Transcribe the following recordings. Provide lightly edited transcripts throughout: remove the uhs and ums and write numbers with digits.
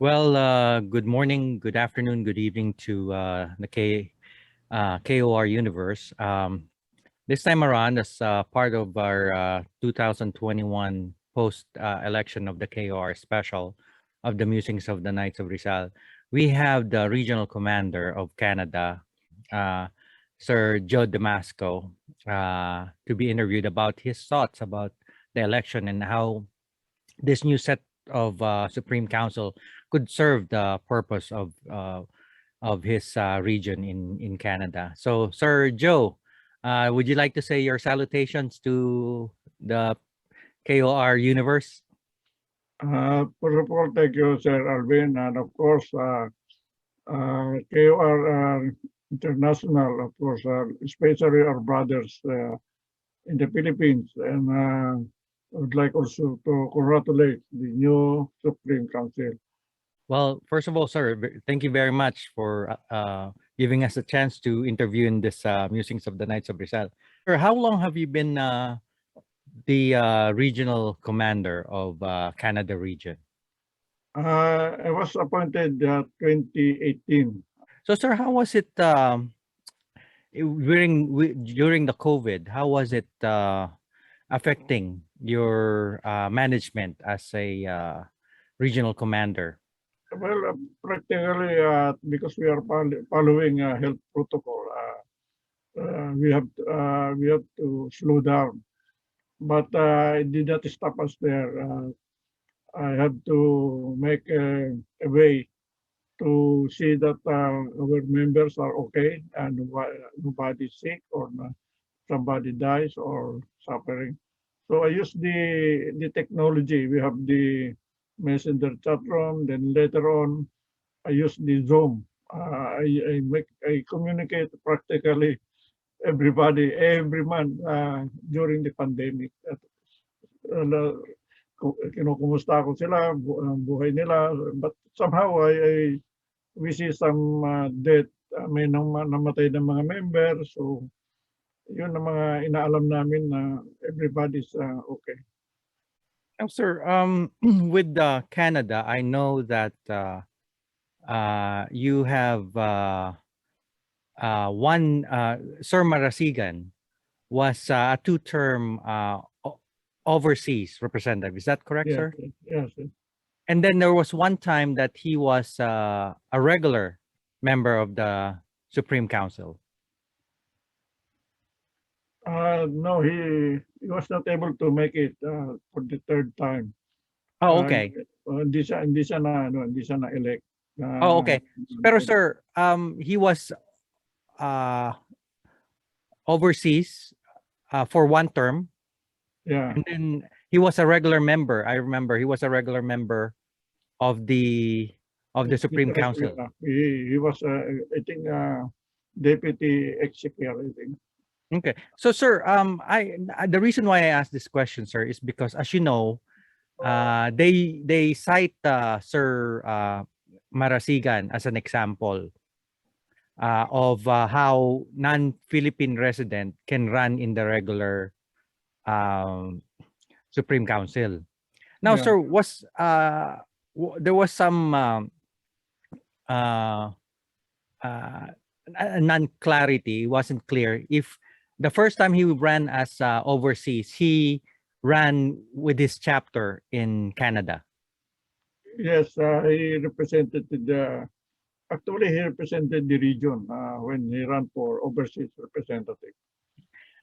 Good morning, good afternoon, good evening to the KOR universe. This time around, as part of our 2021 post-election of the KOR special of the Musings of the Knights of Rizal, we have the regional commander of Canada, uh, Sir Joe Damasco, to be interviewed about his thoughts about the election and how this new set of Supreme Council could serve the purpose of his region in Canada. So, Sir Joe, would you like to say your salutations to the KOR universe? First of all, thank you, Sir Alvin, and of course, KOR International, of course, especially our brothers in the Philippines, and I would like also to congratulate the new Supreme Council. Well, first of all, sir, thank you very much for giving us a chance to interview in this Musings of the Knights of Rizal. Sir, how long have you been the regional commander of Canada region? I was appointed 2018. So, sir, how was it during the COVID? How was it affecting your management as a regional commander? Well, practically, because we are following health protocol, we have to slow down. But it did not stop us there. I have to make a way to see that our members are okay and nobody's sick or somebody dies or suffering. So I use the technology. We have the messenger chat room. Then later on, I use the Zoom. I communicate practically everybody every month during the pandemic. Kinukumusta ko sila, ang buhay nila. But somehow we see some death. May namatay ng mga members. So yun ang mga inaalam namin na everybody's okay. Now, sir, with Canada, I know that you have one, Sir Marasigan was a two-term overseas representative. Is that correct, Yes, sir? yes, yes. And then there was one time that he was a regular member of the Supreme Council. No, he was not able to make it for the third time. Oh, okay. Hindi siya na elect. Oh, okay. Pero sir, he was overseas for one term. Yeah. And then he was a regular member. I remember he was a regular member of the Supreme Council. He was, I think, deputy executive, I think. Okay. So, sir, the reason why I asked this question, sir, is because, as you know, they cite Sir Marasigan as an example of how non-Philippine resident can run in the regular Supreme Council. Now, Yeah. sir, there was some non-clarity. It wasn't clear if the first time he ran as overseas, he ran with his chapter in Canada. Yes, he represented actually he represented the region when he ran for overseas representative.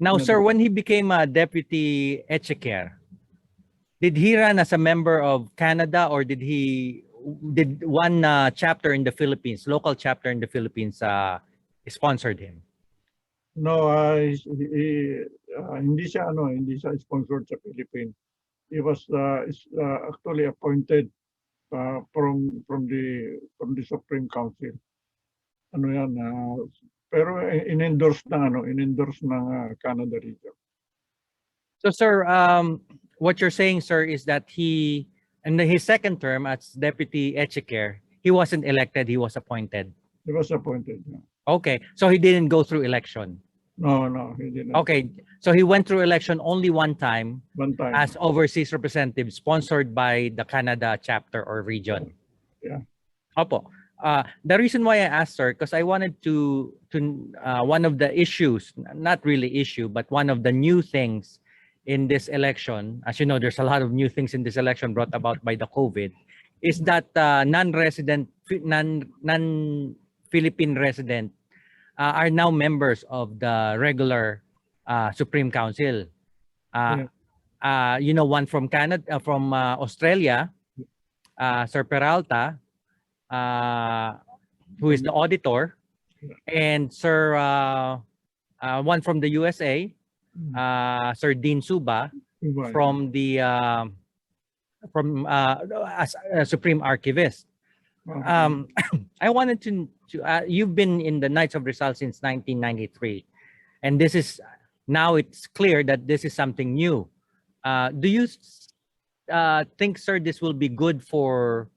Now, Yeah, sir, when he became a deputy executive, did he run as a member of Canada, or did one chapter in the Philippines, local chapter in the Philippines, sponsored him? No, hindi siya sponsored sa Philippines. He was actually appointed from the Supreme Council. Ano yan, pero in-endorse ng Canada region. So, sir, what you're saying, sir, is that he, in his second term as deputy executive, he wasn't elected, he was appointed. He was appointed. Yeah. Okay, so he didn't go through election. No, he didn't. Okay, so he went through election only one time One time. as overseas representative sponsored by the Canada chapter or region. Yeah. Opo. The reason why I asked, sir, because I wanted one of the issues, not really issue, but one of the new things in this election, as you know, there's a lot of new things in this election brought about by the COVID, is that non-Philippine resident are now members of the regular Supreme Council. Yeah. One from Canada, from Australia, Sir Peralta, uh, who is the auditor, and Sir one from the USA, Sir Dean Suba, Right. from the as a Supreme Archivist. I wanted to you've been in the Knights of Rizal since 1993, and this is now it's clear that this is something new. Do you think, sir, this will be good for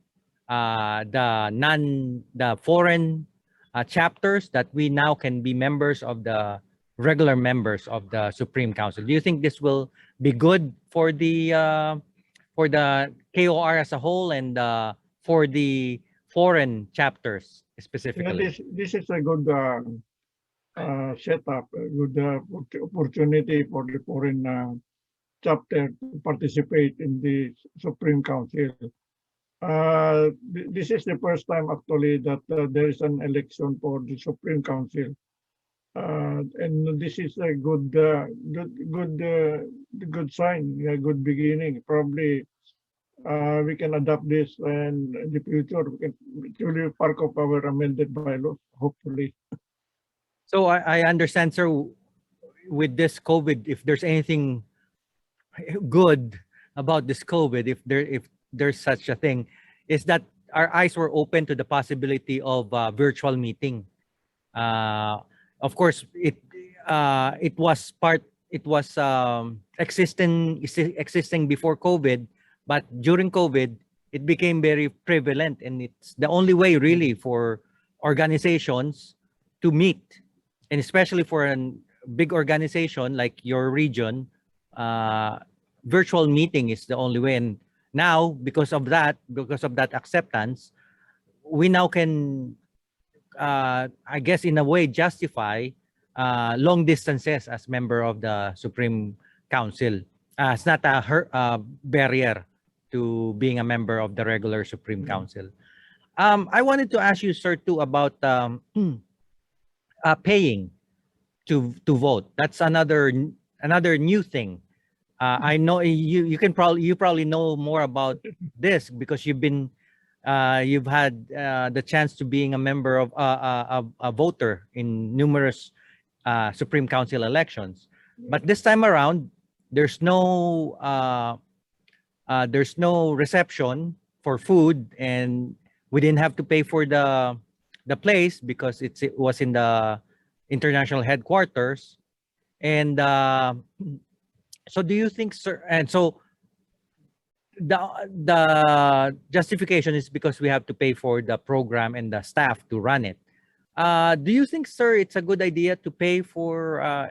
the foreign chapters, that we now can be members of the regular members of the Supreme Council? Do you think this will be good for the KOR as a whole, and for the foreign chapters Yeah, specifically? this is a good setup, a good opportunity for the foreign chapter to participate in the Supreme Council. This is the first time actually that there is an election for the Supreme Council, and this is a good sign, a good beginning. Probably we can adapt this, and in the future we can truly part of our amended bylaws, hopefully. So I understand, sir, with this COVID, if there's anything good about this COVID, if there's such a thing, is that our eyes were open to the possibility of virtual meeting. Of course, it was existing before COVID, but during COVID, it became very prevalent, and it's the only way really for organizations to meet, and especially for a big organization like your region. Virtual meeting is the only way, and now because of that acceptance, we now can I guess in a way justify long distances as member of the Supreme Council. It's not a barrier to being a member of the regular Supreme Council. I wanted to ask you, sir, too, about paying to vote. That's another new thing. I know you probably know more about this, because you've had the chance to being a member of a voter in numerous Supreme Council elections. But this time around, there's no reception for food, and we didn't have to pay for the place because it was in the international headquarters. And so do you think, sir, and so the justification is because we have to pay for the program and the staff to run it. Do you think, sir, it's a good idea to pay for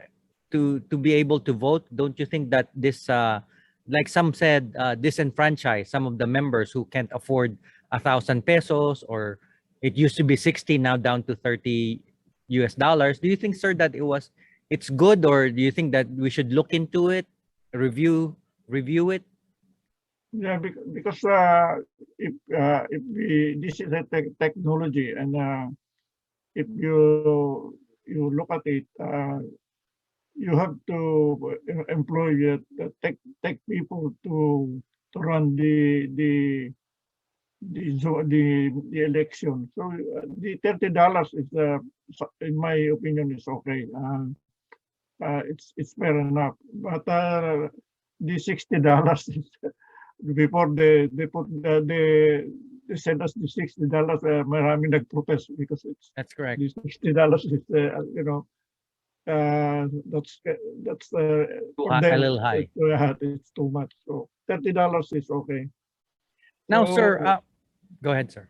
to be able to vote? Don't you think that this, like some said, disenfranchise some of the members who can't afford 1,000 pesos, or it used to be 60, now down to 30 US dollars? Do you think, sir, that it's good, or do you think that we should look into it, review it? Yeah, because if this is a technology, and if you look at it, you have to employ tech people to run the election. So the $30 is, in my opinion, is okay. It's fair enough. But the $60 is before they send us the $60, maraming nag-protest because That's correct. the $60 is that's for A them, little high. it's too much. So $30 is okay. Now, So, sir, go ahead, sir.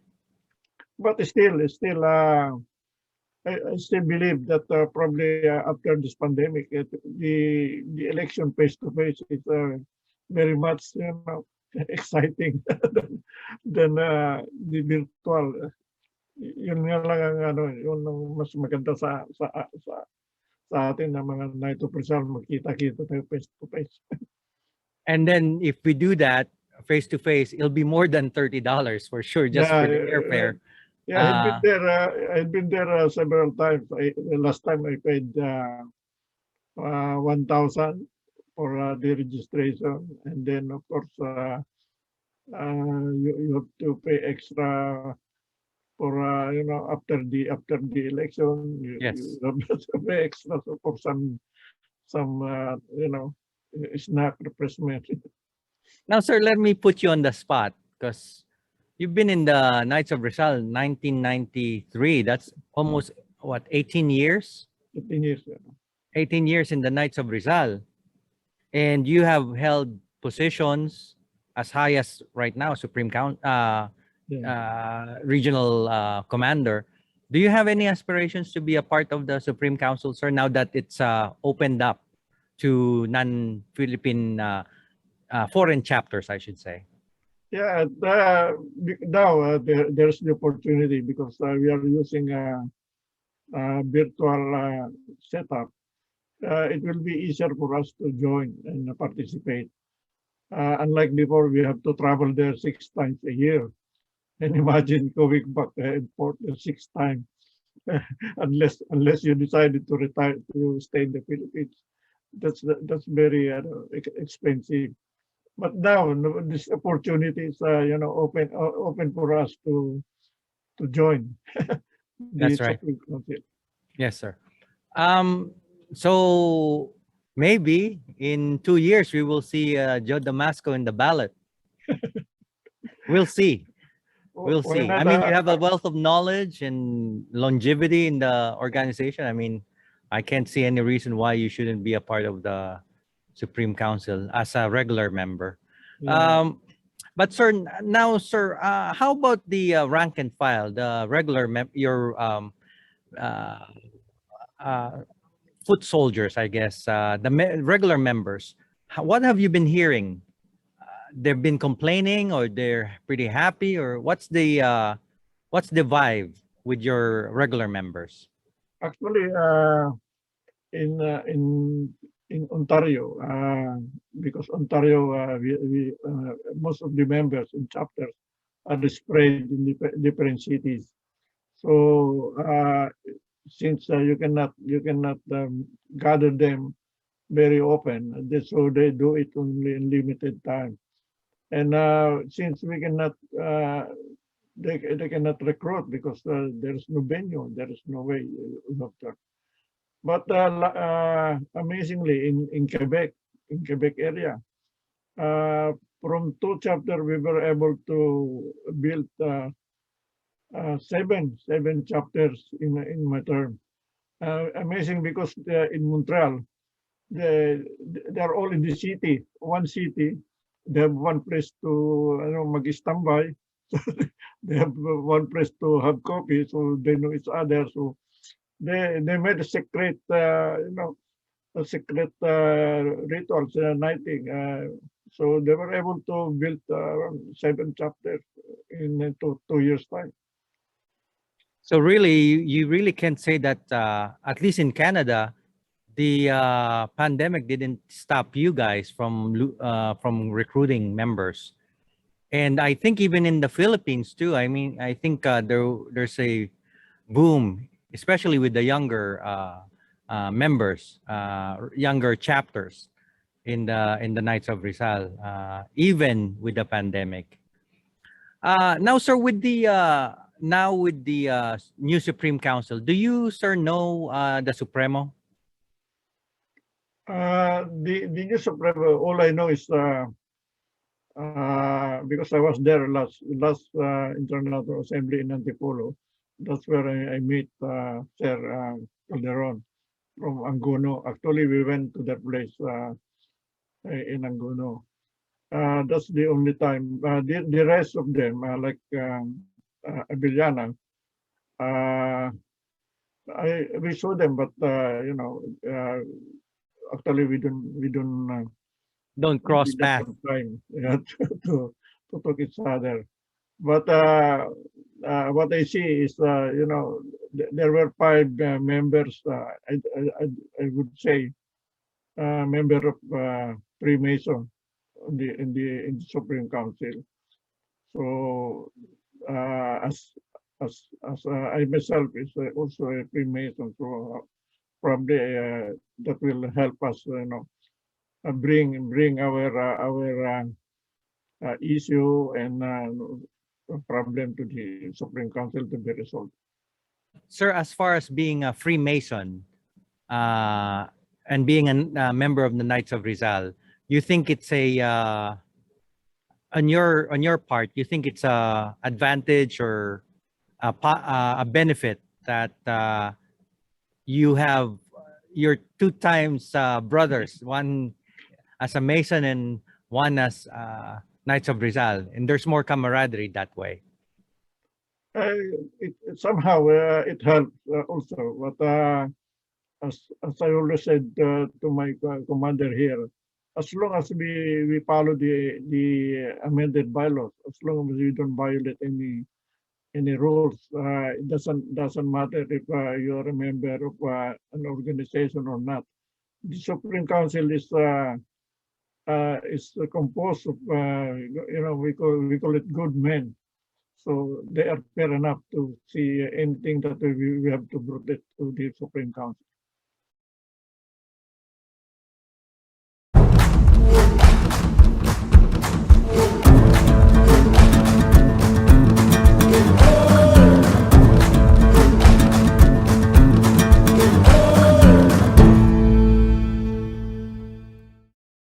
but still, I still believe that probably after this pandemic, the election face to face is very much exciting than the virtual. Yun nga lang ang ano, yun ang mas maganda sa atin na mga Knights of Rizal, magkita-kita tayo face to face. And then if we do that face to face, it'll be more than $30 for sure, just for the airfare. Yeah, I'd been there several times. The last time I paid 1,000 for the registration, and then of course you have to pay extra for after the election. Yes. You have to pay extra for some snack refreshment. Now, sir, let me put you on the spot because you've been in the Knights of Rizal 1993. That's almost what, 18 years? 15 years. 18 years in the Knights of Rizal. And you have held positions as high as right now, regional commander. Do you have any aspirations to be a part of the Supreme Council, sir, now that it's opened up to non-Philippine foreign chapters, I should say? Yeah, now there's the opportunity because we are using a virtual setup. It will be easier for us to join and participate. Unlike before, we have to travel there 6 times a year. And imagine going back and forth the 6 times, unless you decided to retire to stay in the Philippines. That's very expensive. But now this opportunity is open for us to join. That's right. Supreme Council. Yes, sir. So maybe in 2 years we will see Joe Damasco in the ballot. We'll see. We'll Why see. not, I mean, you have a wealth of knowledge and longevity in the organization. I mean, I can't see any reason why you shouldn't be a part of the Supreme Council as a regular member. Yeah. But sir, now, sir, how about the rank and file, the regular your uh, foot soldiers, I guess, the regular members? What have you been hearing? They've been complaining, or they're pretty happy, or what's the vibe with your regular members? Actually, in uh, in in Ontario, because Ontario, most of the members in chapters are spread in different cities. So since you cannot gather them very often, so they do it only in limited time. And since we cannot, they cannot recruit because there's no venue, there is no way. But amazingly, in Quebec area, from 2 chapters, we were able to build seven chapters in my term. Amazing because in Montreal, they're all in the city, one city. They have one place to mag-standby. They have one place to have coffee, so they know each other. So they made a secret, a secret rituals nighting. So they were able to build around 7 chapters in 2 years time. So really, you really can't say that at least in Canada, the pandemic didn't stop you guys from recruiting members. And I think even in the Philippines too. I mean, I think there's a boom, especially with the younger members, younger chapters in the Knights of Rizal, even with the pandemic. Now, sir, with the new Supreme Council, do you, sir, know the Supremo? The new Supremo, all I know is because I was there last International Assembly in Antipolo. That's where I meet Sir Calderon from Angono. Actually, we went to that place in Angono. That's the only time. The rest of them, like Abiliana, uh, we saw them, but actually we don't don't cross we just paths. have time, yeah, to talk each other. But what I see is, there were five members. I would say member of Freemason in the Supreme Council. So as I myself is also a Freemason, so probably that will help us, bring our issue and problem to the Supreme Council to be resolved. Sir, as far as being a Freemason uh, and being a member of the Knights of Rizal, you think it's a on your part, you think it's a advantage or a benefit that you have your two times brothers, one as a Mason and one as Knights of Rizal, and there's more camaraderie that way. Uh, Somehow it helps also, but as I always said to my commander here, as long as we follow the amended bylaws, as long as we don't violate any rules, it doesn't matter if you're a member of an organization or not. The Supreme Council is composed of we call it good men. So they are fair enough to see anything that we have to bring it to the Supreme Council.